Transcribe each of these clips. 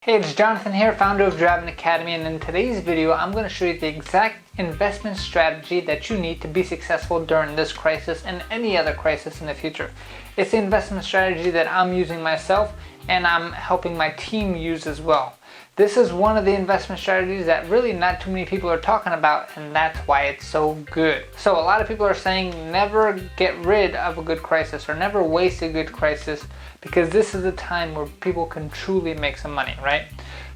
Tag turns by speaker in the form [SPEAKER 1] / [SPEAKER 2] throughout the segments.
[SPEAKER 1] Hey, it's Jonathan here, founder of Linden Academy, and in today's video I'm going to show you the exact investment strategy that you need to be successful during this crisis and any other crisis in the future. It's the investment strategy that I'm using myself and I'm helping my team use as well. This is one of the investment strategies that really not too many people are talking about, and that's why it's so good. So a lot of people are saying never get rid of a good crisis or never waste a good crisis, because this is the time where people can truly make some money, right?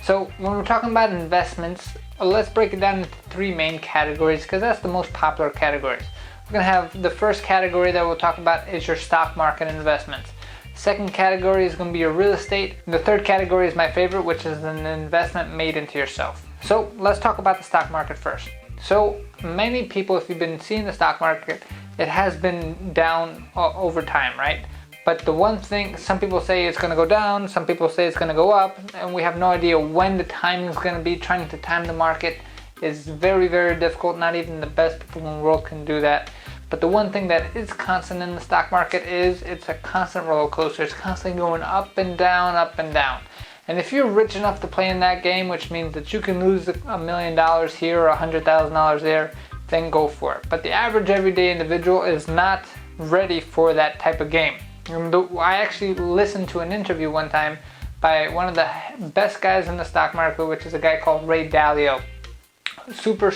[SPEAKER 1] So when we're talking about investments, let's break it down into three main categories because that's the most popular categories. We're going to have the first category that we'll talk about is your stock market investments. Second category is going to be your real estate. The third category is my favorite, which is an investment made into yourself. So let's talk about the stock market first. So many people, if you've been seeing the stock market, it has been down over time, right? But the one thing, some people say it's going to go down, some people say it's going to go up, and we have no idea when the timing is going to be. Trying to time the market is very, very difficult. Not even the best people in the world can do that. But the one thing that is constant in the stock market is it's a constant roller coaster. It's constantly going up and down, up and down. And if you're rich enough to play in that game, which means that you can lose $1 million here or $100,000 there, then go for it. But the average everyday individual is not ready for that type of game. I actually listened to an interview one time by one of the best guys in the stock market, which is a guy called Ray Dalio. Super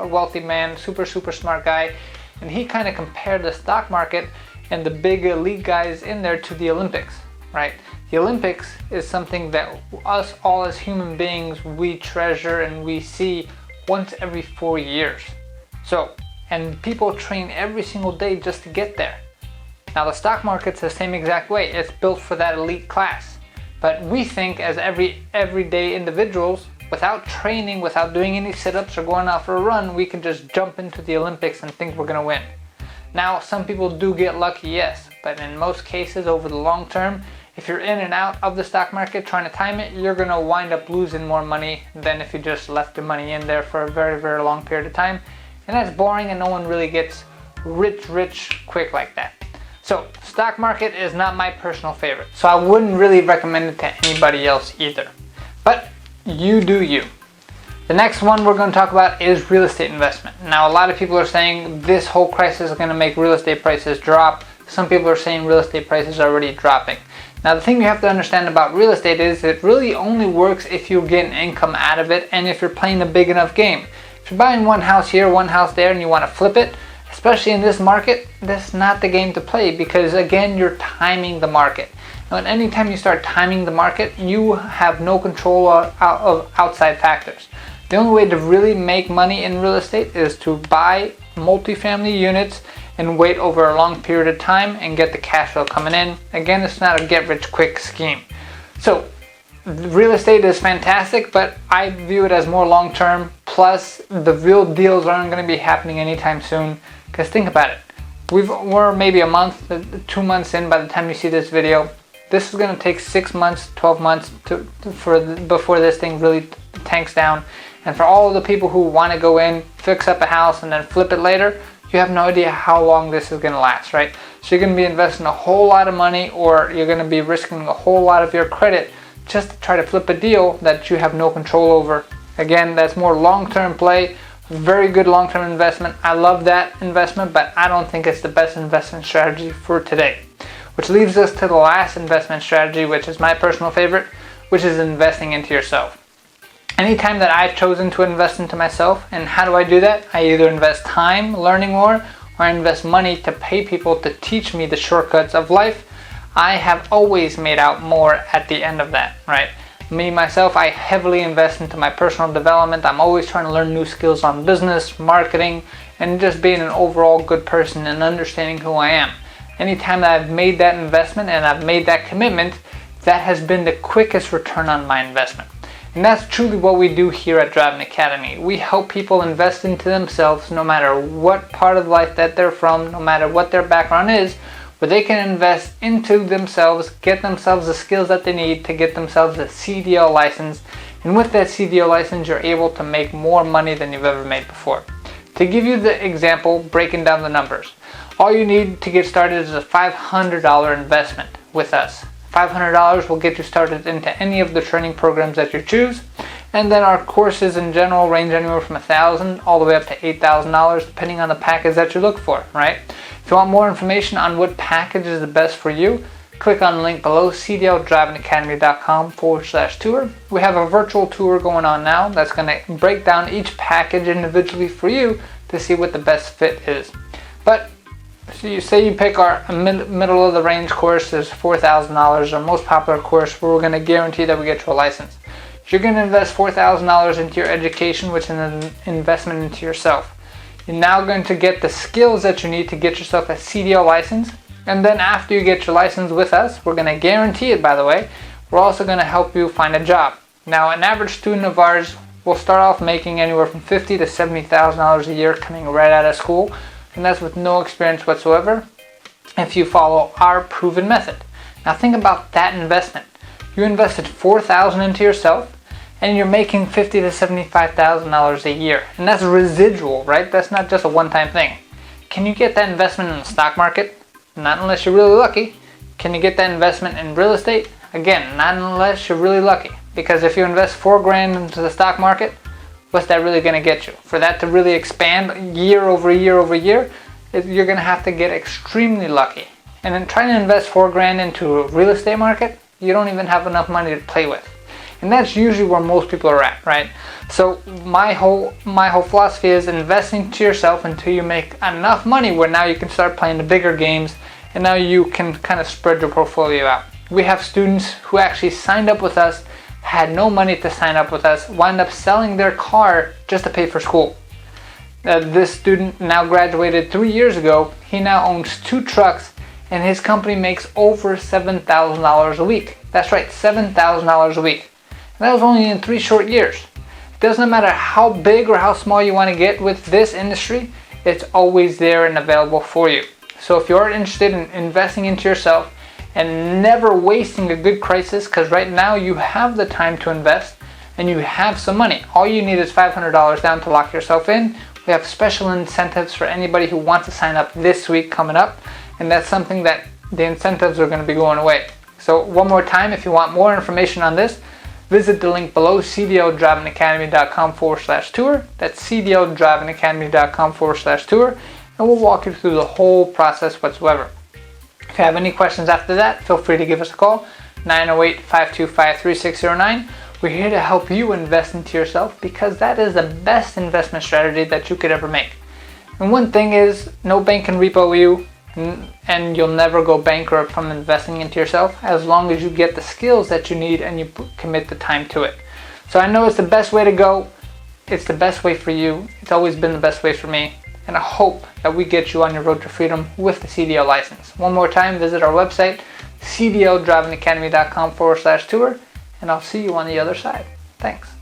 [SPEAKER 1] wealthy man, super smart guy. And he kind of compared the stock market and the big elite guys in there to the Olympics, right? The Olympics is something that us all as human beings, we treasure and we see once every 4 years. So, and people train every single day just to get there. Now the stock market's the same exact way. It's built for that elite class. But we think as everyday individuals, without training, without doing any sit-ups or going out for a run, we can just jump into the Olympics and think we're going to win. Now, some people do get lucky, yes, but in most cases over the long term, if you're in and out of the stock market trying to time it, you're going to wind up losing more money than if you just left your money in there for a very, very long period of time. And that's boring, and no one really gets rich quick like that. So, stock market is not my personal favorite, so I wouldn't really recommend it to anybody else either. But you do you. The next one we're going to talk about is real estate investment. Now, a lot of people are saying this whole crisis is going to make real estate prices drop. Some people are saying real estate prices are already dropping. Now, the thing you have to understand about real estate is it really only works if you get an income out of it and if you're playing a big enough game. If you're buying one house here, one house there, and you want to flip it, especially in this market, that's not the game to play, because again, you're timing the market. Now, at any time you start timing the market, you have no control of outside factors. The only way to really make money in real estate is to buy multifamily units and wait over a long period of time and get the cash flow coming in. Again, it's not a get-rich-quick scheme. So, real estate is fantastic, but I view it as more long-term. Plus, the real deals aren't going to be happening anytime soon. Because think about it. We're maybe a month, 2 months in by the time you see this video. This is going to take 6 months, 12 months before this thing really tanks down. And for all of the people who want to go in, fix up a house, and then flip it later, you have no idea how long this is going to last, right? So you're going to be investing a whole lot of money, or you're going to be risking a whole lot of your credit just to try to flip a deal that you have no control over. Again, that's more long-term play. Very good long-term investment. I love that investment, but I don't think it's the best investment strategy for today. Which leaves us to the last investment strategy, which is my personal favorite, which is investing into yourself. Anytime that I've chosen to invest into myself, and how do I do that? I either invest time learning more, or I invest money to pay people to teach me the shortcuts of life. I have always made out more at the end of that, right? Me, myself, I heavily invest into my personal development. I'm always trying to learn new skills on business, marketing, and just being an overall good person and understanding who I am. Anytime that I've made that investment and I've made that commitment, that has been the quickest return on my investment. And that's truly what we do here at Linden Academy. We help people invest into themselves no matter what part of life that they're from, no matter what their background is, where they can invest into themselves, get themselves the skills that they need to get themselves a CDL license. And with that CDL license, you're able to make more money than you've ever made before. To give you the example, breaking down the numbers, all you need to get started is a $500 investment with us. $500 will get you started into any of the training programs that you choose. And then our courses in general range anywhere from $1,000 all the way up to $8,000 depending on the package that you look for, right? If you want more information on what package is the best for you, click on the link below, cdldrivingacademy.com/tour. We have a virtual tour going on now that's going to break down each package individually for you to see what the best fit is. But so you say you pick our middle of the range course is $4,000, our most popular course, where we're going to guarantee that we get you a license. You're going to invest $4,000 into your education, which is an investment into yourself. You're now going to get the skills that you need to get yourself a CDL license. And then after you get your license with us, we're going to guarantee it, by the way, we're also going to help you find a job. Now, an average student of ours will start off making anywhere from $50,000 to $70,000 a year coming right out of school. And that's with no experience whatsoever if you follow our proven method. Now think about that investment. You invested $4,000 into yourself, and you're making $50,000 to $75,000 a year. And that's residual, right? That's not just a one-time thing. Can you get that investment in the stock market? Not unless you're really lucky. Can you get that investment in real estate? Again, not unless you're really lucky. Because if you invest $4,000 into the stock market, what's that really going to get you? For that to really expand year over year over year, you're going to have to get extremely lucky. And then trying to invest $4,000 into a real estate market, you don't even have enough money to play with. And that's usually where most people are at, right? So my whole philosophy is investing to yourself until you make enough money where now you can start playing the bigger games, and now you can kind of spread your portfolio out. We have students who actually signed up with us, had no money to sign up with us, wind up selling their car just to pay for school. This student now graduated 3 years ago. He now owns 2 trucks, and his company makes over $7,000 a week. That's right, $7,000 a week. And that was only in 3 short years. It doesn't matter how big or how small you want to get with this industry, it's always there and available for you. So if you're interested in investing into yourself and never wasting a good crisis, because right now you have the time to invest and you have some money. All you need is $500 down to lock yourself in. We have special incentives for anybody who wants to sign up this week coming up, and that's something that the incentives are going to be going away. So one more time, if you want more information on this, visit the link below, cdldrivingacademy.com/tour. That's cdldrivingacademy.com/tour, and we'll walk you through the whole process whatsoever. If you have any questions after that, feel free to give us a call, 908-525-3609. We're here to help you invest into yourself, because that is the best investment strategy that you could ever make. And one thing is, no bank can repo you, and you'll never go bankrupt from investing into yourself as long as you get the skills that you need and you commit the time to it. So I know it's the best way to go. It's the best way for you. It's always been the best way for me. And I hope that we get you on your road to freedom with the CDL license. One more time, visit our website, cdldrivingacademy.com/tour, and I'll see you on the other side. Thanks.